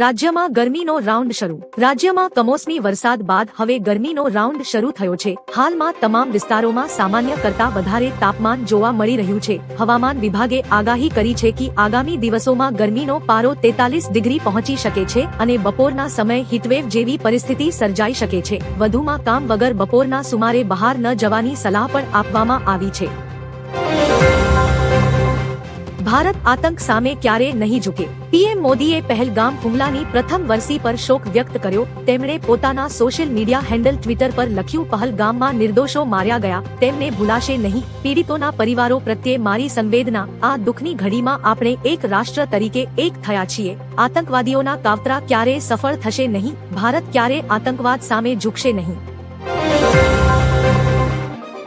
રાજ્યમાં ગરમીનો રાઉન્ડ શરૂ। રાજ્યમાં કમોસમી વરસાદ બાદ હવે ગરમીનો રાઉન્ડ શરૂ થયો છે। હાલમાં તમામ વિસ્તારોમાં સામાન્ય કરતાં વધારે તાપમાન જોવા મળી રહ્યું છે। હવામાન વિભાગે આગાહી કરી છે કે આગામી દિવસોમાં ગરમીનો પારો 43 ડિગ્રી પહોંચી શકે છે અને બપોરના સમયે હીટવેવ જેવી પરિસ્થિતિ સર્જાઈ શકે છે। વધુમાં કામ વગર બપોરના સુમારે બહાર ન જવાની સલાહ પણ આપવામાં આવી છે। ભારત આતંક સામે ક્યારે નહીં ઝૂકે। પીએમ મોદીએ પહેલગામ હુમલાની પ્રથમ વર્ષી પર શોક વ્યક્ત કર્યો। તેમણે પોતાના સોશિયલ મીડિયા હેન્ડલ ટ્વિટર પર લખ્યું, પહેલગામમાં નિર્દોષો માર્યા ગયા, તેમને ભૂલાશે નહીં। પીડિતોના પરિવારો પ્રત્યે મારી સંવેદના। આ દુઃખની ઘડીમાં આપણે એક રાષ્ટ્ર તરીકે એક થયા છીએ। આતંકવાદીઓના કાવતરા ક્યારેય સફળ થશે નહીં। ભારત ક્યારે આતંકવાદ સામે ઝૂકશે નહીં।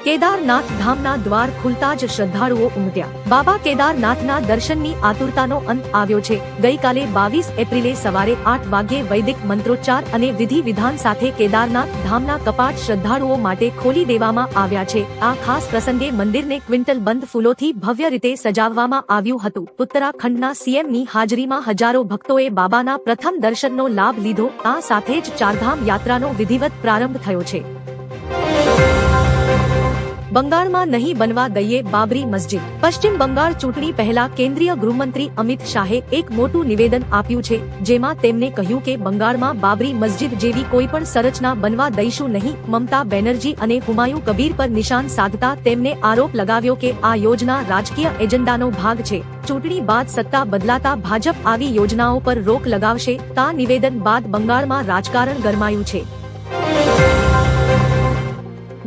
કેદારનાથ ધામના દ્વાર ખુલતા જ શ્રદ્ધાળુઓ ઉમટ્યા। બાબા કેદારનાથના દર્શનની આતુરતાનો અંત આવ્યો છે। ગઈકાલે 22 એપ્રિલે સવારે 8 વાગ્યે વૈદિક મંત્રોચ્ચાર અને વિધિ વિધાન સાથે કેદારનાથ ધામના કપાટ શ્રદ્ધાળુઓ માટે ખોલી દેવામાં આવ્યા છે। આ ખાસ પ્રસંગે મંદિરને ક્વિન્ટલ બંધ ફૂલોથી ભવ્ય રીતે સજાવવામાં આવ્યું હતું। ઉત્તરાખંડના સીએમની હાજરીમાં હજારો ભક્તોએ બાબાના પ્રથમ દર્શનનો લાભ લીધો। આ સાથે જ ચારધામ યાત્રાનો વિધિવત પ્રારંભ થયો છે। બંગાળમાં નહીં બનવા દઈએ બાબરી મસ્જિદ। પશ્ચિમ બંગાળ ચૂંટણી પહેલા કેન્દ્રીય ગૃહમંત્રી અમિત શાહે એક મોટું નિવેદન આપ્યું છે, જેમાં તેમણે કહ્યું કે બંગાળમાં બાબરી મસ્જિદ જેવી કોઈ પણ સંરચના બનવા દઈશું નહીં। મમતા બેનર્જી અને હુમાયું કબીર પર નિશાન સાધતા તેમણે આરોપ લગાવ્યો કે આ યોજના રાજકીય એજન્ડાનો ભાગ છે। ચૂંટણી બાદ સત્તા બદલાતા ભાજપ આવી યોજનાઓ પર રોક લગાવશે। આ નિવેદન બાદ બંગાળમાં રાજકારણ ગરમાયું છે।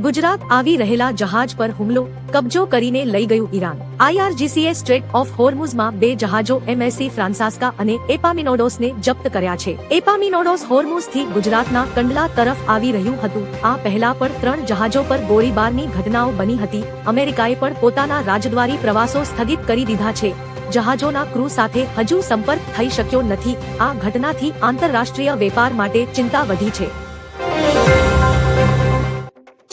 ગુજરાત આવી રહેલા જહાજ પર હુમલો, કબજો કરીને લઈ ગયું ઈરાન। આઈઆરજીસીએ સ્ટ્રેટ ઓફ હોર્મુઝમાં 2 જહાજો એમએસસી ફ્રાન્સાસ્કા અને એપામિનોડોસને જપ્ત કર્યા છે। એપામિનોડોસ હોર્મુઝથી ગુજરાતના કંડલા તરફ આવી રહ્યું હતું। આ પહેલા પણ 3 જહાજો પર ગોળીબારની ઘટનાઓ બની હતી। અમેરિકાએ પણ પોતાના રાજદ્વારી પ્રવાસો સ્થગિત કરી દીધા છે। જહાજોના ક્રૂ સાથે હજુ સંપર્ક થઈ શક્યો નથી। આ ઘટનાથી આંતરરાષ્ટ્રીય વેપાર માટે ચિંતા વધી છે।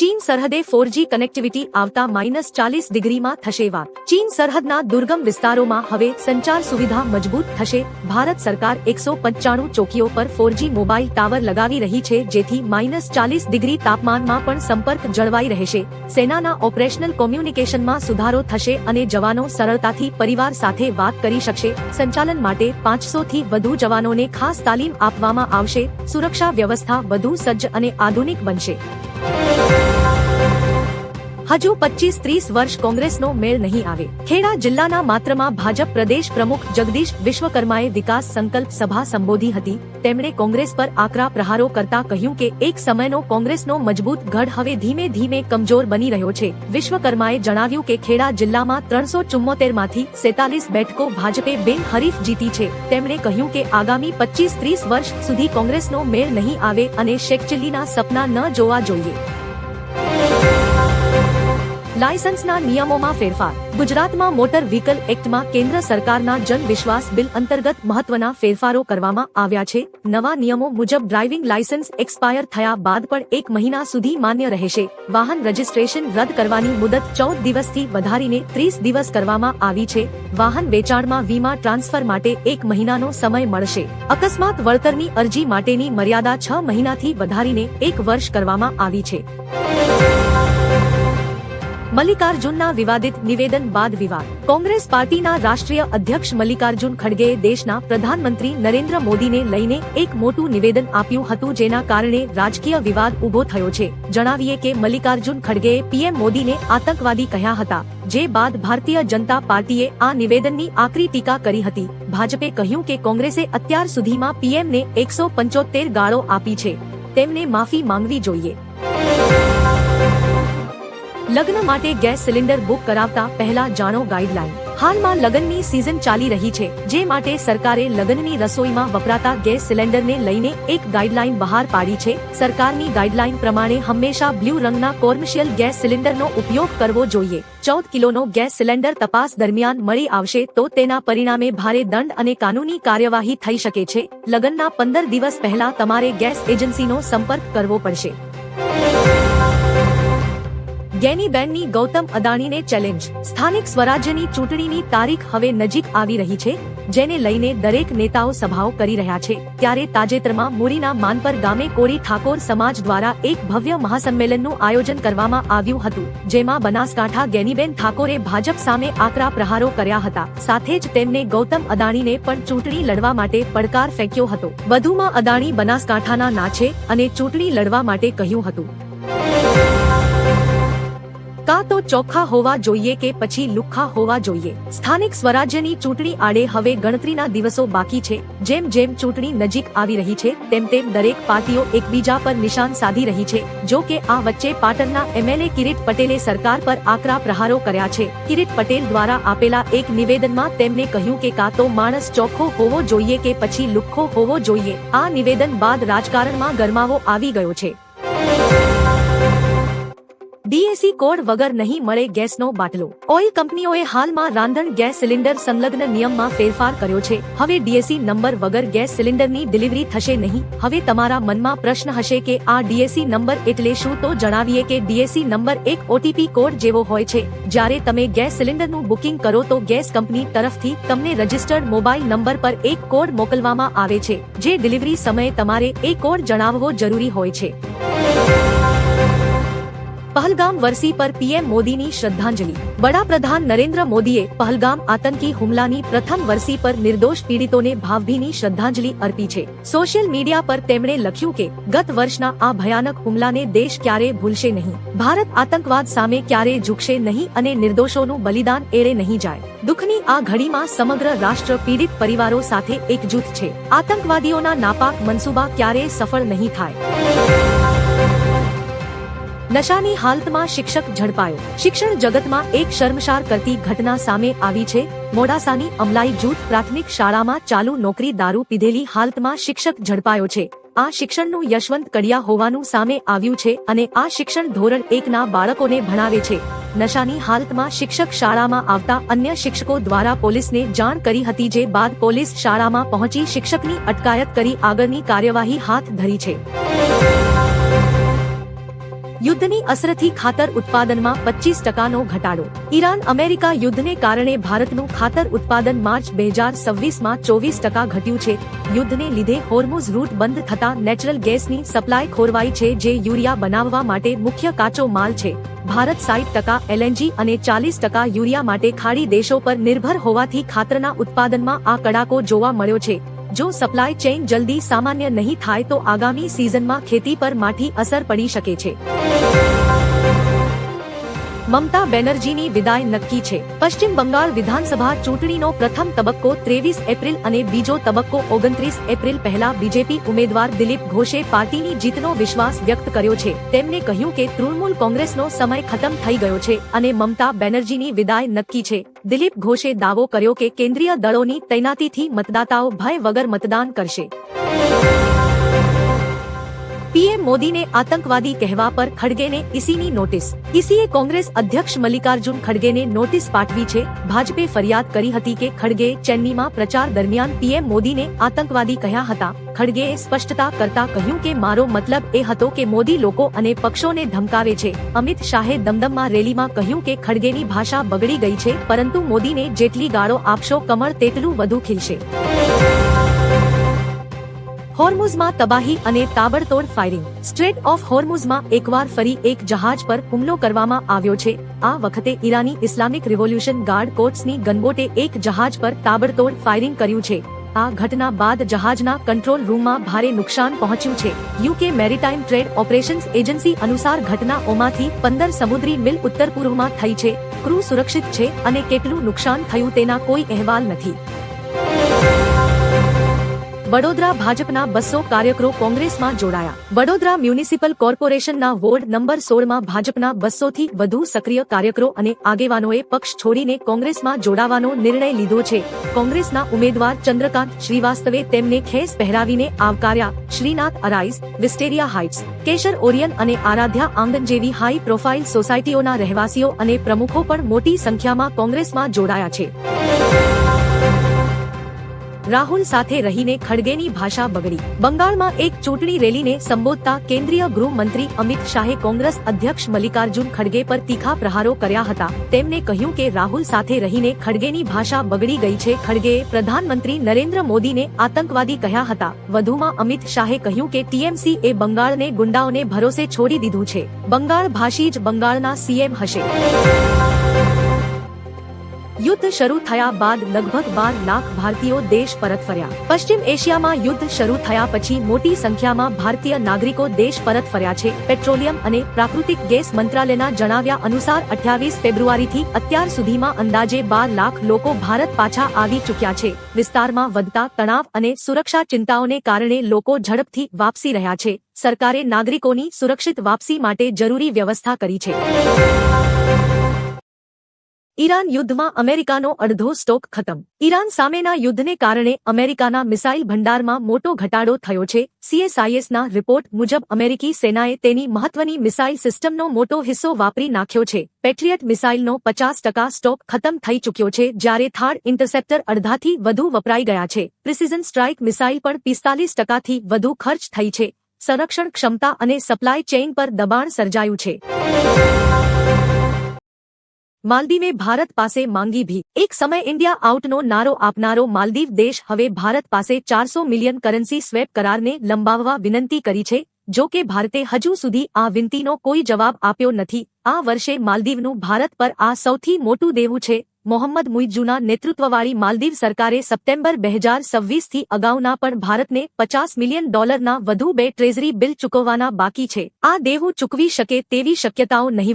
ચીન સરહદે 4G કનેક્ટિવિટી આવતા -40 ડિગ્રીમાં થશે વાત। ચીન સરહદના દુર્ગમ વિસ્તારોમાં હવે સંચાર સુવિધા મજબૂત થશે। ભારત સરકાર 195 ચોકીઓ પર 4G મોબાઈલ ટાવર લગાવી રહી છે, જેથી -40 ડિગ્રી તાપમાનમાં પણ સંપર્ક જળવાઈ રહેશે। સેનાના ઓપરેશનલ કોમ્યુનિકેશનમાં સુધારો થશે અને જવાનો સરળતાથી પરિવાર સાથે વાત કરી શકશે। સંચાલન માટે 500 થી વધુ જવાનોને ખાસ તાલીમ આપવામાં આવશે। સુરક્ષા વ્યવસ્થા વધુ સજ્જ અને આધુનિક બનશે। હજુ 25-30 વર્ષ કોંગ્રેસનો મેળ નહીં આવે। ખેડા જિલ્લાના માત્રમાં ભાજપ પ્રદેશ પ્રમુખ જગદીશ વિશ્વકર્માએ વિકાસ સંકલ્પ સભા સંબોધી હતી। તેમણે કોંગ્રેસ પર આકરા પ્રહારો કરતા કહ્યું કે એક સમયનો કોંગ્રેસનો મજબૂત ગઢ હવે ધીમે ધીમે કમજોર બની રહ્યો છે। વિશ્વકર્માએ જણાવ્યું કે ખેડા જિલ્લામાં 374 માંથી 47 બેઠકો ભાજપે બિનહરીફ જીતી છે। તેમણે કહ્યું કે આગામી 25-30 વર્ષ સુધી કોંગ્રેસનો મેળ નહીં આવે અને શેખચિલ્લીના સપના ન જોવા જોઈએ। લાયસન્સના નિયમોમાં ફેરફાર। ગુજરાતમાં મોટર વ્હીકલ એક્ટમાં કેન્દ્ર સરકારના જન વિશ્વાસ બિલ અંતર્ગત મહત્વના ફેરફારો કરવામાં આવ્યા છે। નવા નિયમો મુજબ ડ્રાઇવિંગ લાયસન્સ એક્સપાયર થયા બાદ પણ 1 મહિના સુધી માન્ય રહેશે। વાહન રજીસ્ટ્રેશન રદ કરવાની મુદત 14 દિવસથી વધારીને 30 દિવસ કરવામાં આવી છે। વાહન વેચાણમાં વીમા ટ્રાન્સફર માટે 1 મહિનાનો સમય મળશે। અકસ્માત વળતરની અરજી માટેની મર્યાદા 6 મહિનાથી વધારીને 1 વર્ષ કરવામાં આવી છે। મલ્લિકાર્જુનના વિવાદિત નિવેદન બાદ વિવાદ। કોંગ્રેસ પાર્ટીના રાષ્ટ્રીય અધ્યક્ષ મલ્લિકાર્જુન ખડગેએ દેશના પ્રધાનમંત્રી નરેન્દ્ર મોદીને લઈને એક મોટું નિવેદન આપ્યું હતું, જેના કારણે રાજકીય વિવાદ ઉભો થયો છે। જણાવીએ કે મલ્લિકાર્જુન ખડગેએ પીએમ મોદીને આતંકવાદી કહ્યા હતા, જે બાદ ભારતીય જનતા પાર્ટીએ આ નિવેદનની આકરી ટીકા કરી હતી। ભાજપે કહ્યું કે કોંગ્રેસે અત્યાર સુધીમાં પીએમને 175 ગાળો આપી છે, તેમને માફી માંગવી જોઈએ। લગ્ન માટે ગેસ સિલિન્ડર બુક કરાવતા પહેલા જાણો ગાઈડલાઈન। હાલમાં લગ્નની સિઝન ચાલી રહી છે, જે માટે સરકારે લગ્નની રસોઈમાં વપરાતા ગેસ સિલિન્ડરને લઈને એક ગાઈડલાઈન બહાર પાડી છે। સરકારની ગાઈડલાઈન પ્રમાણે હંમેશા બ્લુ રંગના કોમર્શિયલ ગેસ સિલિન્ડરનો ઉપયોગ કરવો જોઈએ। 14 કિલોનો ગેસ સિલિન્ડર તપાસ દરમિયાન મળી આવશે તો તેના પરિણામે ભારે દંડ અને કાનૂની કાર્યવાહી થઈ શકે છે। લગ્નના 15 દિવસ પહેલા તમારે ગેસ એજન્સીનો સંપર્ક કરવો પડશે। ગેનીબેનની ગૌતમ અદાણીને ચેલેન્જ। સ્થાનિક સ્વરાજ્યની ચૂંટણીની તારીખ હવે નજીક આવી રહી છે। જેને લઈને દરેક નેતાઓ સભાઓ કરી રહ્યા છે. ત્યારે તાજેતરમાં મુરીના માનપર ગામે કોરી ઠાકોર સમાજ દ્વારા એક ભવ્ય મહાસંમેલનનું આયોજન કરવામાં આવ્યું હતું, જેમાં બનાસકાંઠા ગેનીબેન ઠાકોરે ભાજપ સામે આકરા પ્રહારો કર્યા હતા. સાથે જ તેમને ગૌતમ અદાણીને પણ ચૂંટણી લડવા માટે પડકાર ફેંક્યો હતો. વધુમાં અદાણી બનાસકાંઠાના ના છે અને ચૂંટણી લડવા માટે કહ્યું હતું. કાં તો ચોખ્ખા હોવા જોઈએ કે પછી લુખ્ખા હોવા જોઈએ. સ્થાનિક સ્વરાજ્યની ચૂંટણી આડે હવે ગણતરીના દિવસો બાકી છે. જેમ જેમ ચૂંટણી નજીક આવી રહી છે તેમ તેમ દરેક પાર્ટીઓ એકબીજા પર નિશાન સાધી રહી છે. જો કે આ વચ્ચે પાટણના એમએલએ કિરીટ પટેલે સરકાર પર આકરા પ્રહારો કર્યા છે. કિરીટ પટેલ દ્વારા આપેલા એક નિવેદનમાં તેમણે કહ્યું કે કાં તો માણસ ચોખ્ખો હોવો જોઈએ કે પછી લુખ્ખો હોવો જોઈએ. આ નિવેદન બાદ રાજકારણમાં ગરમાવો આવી ગયો છે. ડીએસી કોડ વગર નહીં મળે ગેસનો બાટલો. ઓઇલ કંપનીઓએ હાલમાં રાંધણ ગેસ સિલિન્ડર સંલગ્ન નિયમમાં ફેરફાર કર્યો છે. હવે ડીએસી નંબર વગર ગેસ સિલિન્ડરની ડિલિવરી થશે નહીં. હવે તમારા મનમાં પ્રશ્ન હશે કે આ ડીએસી નંબર એટલે શું? તો જણાવીએ કે ડીએસી નંબર એક ઓટીપી કોડ જેવો હોય છે. જ્યારે તમે ગેસ સિલિન્ડરનું બુકિંગ કરો તો ગેસ કંપની તરફથી તમને રજિસ્ટર્ડ મોબાઈલ નંબર પર એક કોડ મોકલવામાં આવે છે, જે ડિલિવરી સમયે તમારે એ કોડ જણાવવો જરૂરી હોય છે. પહલગામ વરસી પર પીએમ મોદીની શ્રદ્ધાંજલિ. વડાપ્રધાન નરેન્દ્ર મોદીએ પહલગામ આતંકી હુમલાની પ્રથમ વરસી પર નિર્દોષ પીડિતોને ભાવભીની શ્રદ્ધાંજલિ અર્પી છે. સોશિયલ મીડિયા પર તેમણે લખ્યું કે ગત વર્ષના આ ભયાનક હુમલાને દેશ ક્યારેય ભૂલશે નહીં. ભારત આતંકવાદ સામે ક્યારેય ઝૂકશે નહીં અને નિર્દોષોનું બલિદાન એળે નહીં જાય. દુઃખની આ ઘડીમાં સમગ્ર રાષ્ટ્ર પીડિત પરિવારો સાથે એકજૂથ છે. આતંકવાદીઓના નાપાક મનસૂબા ક્યારેય સફળ નહીં થાય. નશાની હાલતમાં શિક્ષક ઝડપાયો. શિક્ષણ જગતમાં એક શર્મસાર કરતી ઘટના સામે આવી છે. મોડાસાની અમલાઈ જૂથ પ્રાથમિક શાળામાં ચાલુ નોકરી દારૂ પીધેલી હાલતમાં શિક્ષક ઝડપાયો છે. આ શિક્ષણનું યશવંત કડિયા હોવાનું સામે આવ્યું છે અને આ શિક્ષણ ધોરણ 1 ના બાળકોને ભણાવે છે. નશાની હાલતમાં શિક્ષક શાળામાં આવતા અન્ય શિક્ષકો દ્વારા પોલીસને જાણ કરી હતી, જે બાદ પોલીસ શાળામાં પહોંચી શિક્ષકની અટકાયત કરી આગળની કાર્યવાહી હાથ ધરી છે. યુદ્ધની અસરથી ખાતર ઉત્પાદનમાં 25% ઘટાડો. ઈરાન અમેરિકા યુદ્ધને કારણે ભારતનું ખાતર ઉત્પાદન માર્ચ 2026માં 24% ઘટ્યું છે. યુદ્ધને લીધે હોર્મુઝ રૂટ બંધ થતા નેચરલ ગેસની સપ્લાય ખોરવાઈ છે, જે યુરિયા બનાવવા માટે મુખ્ય કાચો માલ છે. ભારત 60% એલએનજી અને 40% યુરિયા માટે ખાડી દેશો પર નિર્ભર હોવાથી ખાતરના ઉત્પાદનમાં આ કડાકો જોવા મળ્યો છે. જો સપ્લાય ચેઇન જલ્દી સામાન્ય નહીં થાય તો આગામી સિઝનમાં ખેતી પર માઠી અસર પડી શકે છે. મમતા બેનર્જીની વિદાય નક્કી છે. પશ્ચિમ બંગાળ વિધાનસભા ચૂંટણીનો પ્રથમ તબક્કો 23 એપ્રિલ અને બીજો તબક્કો 29 એપ્રિલ પહેલા બીજેપી ઉમેદવાર દિલીપ ઘોષે પાર્ટીની જીતનો વિશ્વાસ વ્યક્ત કર્યો છે. તેમણે કહ્યું કે તૃણમૂલ કોંગ્રેસનો સમય ખતમ થઈ ગયો છે અને મમતા બેનર્જીની વિદાય નક્કી છે. દિલીપ ઘોષે દાવો કર્યો કે કેન્દ્રીય દળોની તૈનાતીથી મતદાતાઓ ભય વગર મતદાન કરશે. પીએમ મોદીને આતંકવાદી કહેવા પર ખડગેને ઈસીની નોટિસ. ઈસીએ કોંગ્રેસ અધ્યક્ષ મલ્લિકાર્જુન ખડગેને નોટિસ પાઠવી છે. ભાજપે ફરિયાદ કરી હતી કે ખડગેએ ચેન્નઈમાં પ્રચાર દરમિયાન પીએમ મોદીને આતંકવાદી કહ્યા હતા. ખડગેએ સ્પષ્ટતા કરતા કહ્યું કે મારો મતલબ એ હતો કે મોદી લોકો અને પક્ષોને ધમકાવે છે. અમિત શાહે દમદમમાં રેલીમાં કહ્યું કે ખડગેની ભાષા બગડી ગઈ છે, પરંતુ મોદીને જેટલી ગાળો આપશો કમળ તેટલું વધુ ખીલશે. હોર્મુઝમાં તબાહી અને તાબડતોડ ફાયરિંગ. સ્ટ્રેટ ઓફ હોર્મુઝમાં એકવાર ફરી એક જહાજ પર હુમલો કરવામાં આવ્યો છે. આ વખતે ઈરાની ઇસ્લામિક રિવોલ્યુશન ગાર્ડ કોર્પ્સની ગનબોટે એક જહાજ પર તાબડતોડ ફાયરિંગ કર્યું છે. આ ઘટના બાદ જહાજના કંટ્રોલ રૂમમાં ભારે નુકસાન પહોંચ્યું છે. UK maritime trade operations agency અનુસાર ઘટનાઓમાંથી 15 સમુદ્રી મિલ ઉત્તર પૂર્વમાં થઈ છે. ક્રૂ સુરક્ષિત છે અને કેટલું નુકસાન થયું તેના કોઈ અહેવાલ નથી. વડોદરા ભાજપના 200 કાર્યકરો કોંગ્રેસમાં જોડાયા. વડોદરા મ્યુનિસિપલ કોર્પોરેશનના વોર્ડ નંબર 16માં ભાજપના 200 થી વધુ સક્રિય કાર્યકરો અને આગેવાનોએ પક્ષ છોડીને કોંગ્રેસમાં જોડાવાનો નિર્ણય લીધો છે. કોંગ્રેસના ઉમેદવાર ચંદ્રકાંત શ્રીવાસ્તવે તેમને ખેસ પહેરાવીને આવકાર્યા. Shrinath arise, Wisteria Heights, Keshar Orion અને આરાધ્યા આંગન જેવી હાઈ પ્રોફાઇલ સોસાયટીઓના રહેવાસીઓ અને પ્રમુખો પણ મોટી સંખ્યામાં કોંગ્રેસમાં જોડાયા છે. રાહુલ સાથે રહીને ખડગેની ભાષા બગડી. બંગાળમાં એક ચૂંટણી રેલીને સંબોધતા કેન્દ્રીય ગૃહમંત્રી અમિત શાહે કોંગ્રેસ અધ્યક્ષ મલ્લિકાર્જુન ખડગે પર તીખા પ્રહારો કર્યા હતા. તેમણે કહ્યું કે રાહુલ સાથે રહીને ખડગેની ભાષા બગડી ગઈ છે. ખડગેએ પ્રધાનમંત્રી નરેન્દ્ર મોદીને આતંકવાદી કહ્યા હતા. વધુમાં અમિત શાહે કહ્યું કે ટીએમસી એ બંગાળને ગુંડાઓને ભરોસે છોડી દીધું છે. બંગાળ ભાષી જ બંગાળના સીએમ હશે. યુદ્ધ શરૂ થયા બાદ લગભગ 12 લાખ ભારતીયો દેશ પરત ફર્યા. પશ્ચિમ એશિયામાં યુદ્ધ શરૂ થયા પછી મોટી સંખ્યામાં ભારતીય નાગરિકો દેશ પરત ફર્યા છે. પેટ્રોલિયમ અને પ્રાકૃતિક ગેસ મંત્રાલયના જણાવ્યા અનુસાર 28 ફેબ્રુઆરીથી અત્યાર સુધીમાં અંદાજે 12 લાખ લોકો ભારત પાછા આવી ચૂક્યા છે. વિસ્તારમાં વધતા તણાવ અને સુરક્ષા ચિંતાઓને કારણે લોકો ઝડપથી વાપસી રહ્યા છે. સરકારે નાગરિકોની સુરક્ષિત વાપસી માટે જરૂરી વ્યવસ્થા કરી છે. ઈરાન યુદ્ધમાં અમેરિકાનો અડધો સ્ટોક ખતમ. ઈરાન સામેના યુદ્ધને કારણે અમેરિકાના મિસાઇલ ભંડારમાં મોટો ઘટાડો થયો છે. CSISના રિપોર્ટ મુજબ અમેરિકી સેનાએ તેની મહત્વની મિસાઇલ સિસ્ટમનો મોટો હિસ્સો વાપરી નાખ્યો છે. પેટ્રિયટ મિસાઇલનો 50% સ્ટોક ખતમ થઈ ચૂક્યો છે, જ્યારે થાડ ઇન્ટરસેપ્ટર અડધાથી વધુ વપરાઈ ગયા છે. પ્રિસિઝન સ્ટ્રાઇક મિસાઇલ પણ 45%થી વધુ ખર્ચ થઈ છે. સંરક્ષણ ક્ષમતા અને સપ્લાય ચેઇન પર દબાણ સર્જાયું છે. માલદીવે ભારત પાસે માંગી ભી. એક સમય ઇન્ડિયા આઉટનો નારો આપનારો માલદીવ દેશ હવે ભારત પાસે 400 મિલિયન કરન્સી સ્વેપ કરારને લંબાવવા વિનંતી કરી છે. જો કે ભારતે હજુ સુધી આ વિનંતીનો કોઈ જવાબ આપ્યો નથી. આ વર્ષે માલદીવનું ભારત પર આ સૌથી મોટું દેવું છે. મોહમ્મદ મુઇઝ્ઝુના નેતૃત્વવાળી માલદીવ સરકારે સપ્ટેમ્બર 2026થી અગાઉના પણ ભારતને $50 મિલિયન વધુ 2 ટ્રેઝરી બિલ ચૂકવવાના બાકી છે. આ દેવું ચૂકવી શકે તેવી શક્યતાઓ નહિવત